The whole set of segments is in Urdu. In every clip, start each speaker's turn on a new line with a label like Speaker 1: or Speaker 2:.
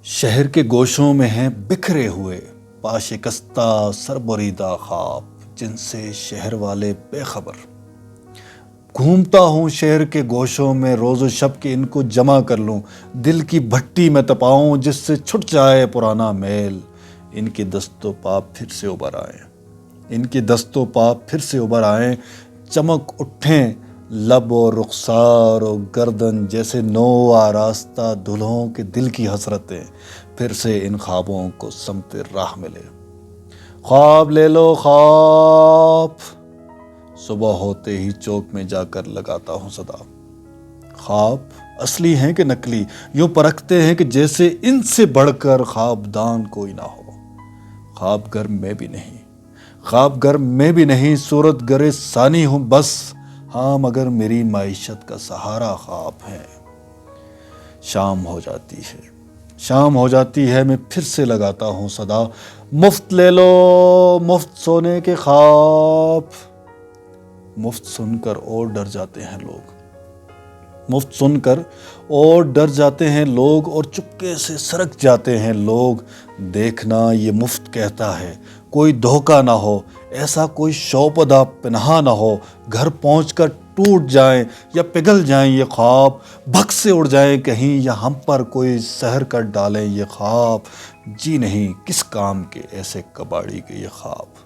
Speaker 1: شہر کے گوشوں میں ہیں بکھرے ہوئے پاشکستہ سربریدہ خواب، جن سے شہر والے بے خبر۔ گھومتا ہوں شہر کے گوشوں میں روز و شب کہ ان کو جمع کر لوں، دل کی بھٹی میں تپاؤں جس سے چھٹ جائے پرانا میل۔ ان کے دست و پا پھر سے ابھر آئیں، ان کے دست و پا پھر سے ابھر آئیں، چمک اٹھیں لب و رخسار و گردن جیسے نو آراستہ دلہوں کے دل کی حسرتیں، پھر سے ان خوابوں کو سمت راہ ملے۔ خواب لے لو خواب، صبح ہوتے ہی چوک میں جا کر لگاتا ہوں صدا۔ خواب اصلی ہیں کہ نقلی، یوں پرکھتے ہیں کہ جیسے ان سے بڑھ کر خوابدان کوئی نہ ہو۔ خواب گر میں بھی نہیں، خواب گر میں بھی نہیں، صورت گر ثانی ہوں بس، ہاں مگر میری معیشت کا سہارا خواب ہے۔ شام ہو جاتی ہے، شام ہو جاتی ہے، میں پھر سے لگاتا ہوں صدا۔ مفت لے لو مفت سونے کے خواب، مفت سن کر اور ڈر جاتے ہیں لوگ، مفت سن کر اور ڈر جاتے ہیں لوگ، اور چپکے سے سرک جاتے ہیں لوگ۔ دیکھنا یہ مفت کہتا ہے، کوئی دھوکہ نہ ہو، ایسا کوئی شوپدہ پنہا نہ ہو، گھر پہنچ کر ٹوٹ جائیں یا پگھل جائیں یہ خواب، بھگ سے اڑ جائیں کہیں یا ہم پر کوئی سحر کر ڈالیں یہ خواب۔ جی نہیں کس کام کے ایسے کباڑی کے یہ خواب،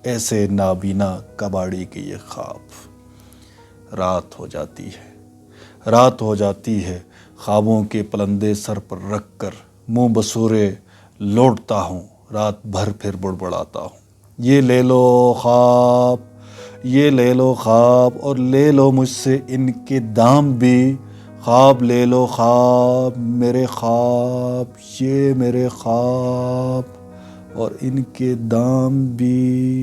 Speaker 1: ایسے نابینا کباڑی کے یہ خواب۔ رات ہو جاتی ہے، رات ہو جاتی ہے، خوابوں کے پلندے سر پر رکھ کر منہ بسورے لوٹتا ہوں، رات بھر پھر بڑبڑاتا ہوں۔ یہ لے لو خواب، یہ لے لو خواب، اور لے لو مجھ سے ان کے دام بھی۔ خواب لے لو خواب، میرے خواب، یہ میرے خواب، اور ان کے دام بھی۔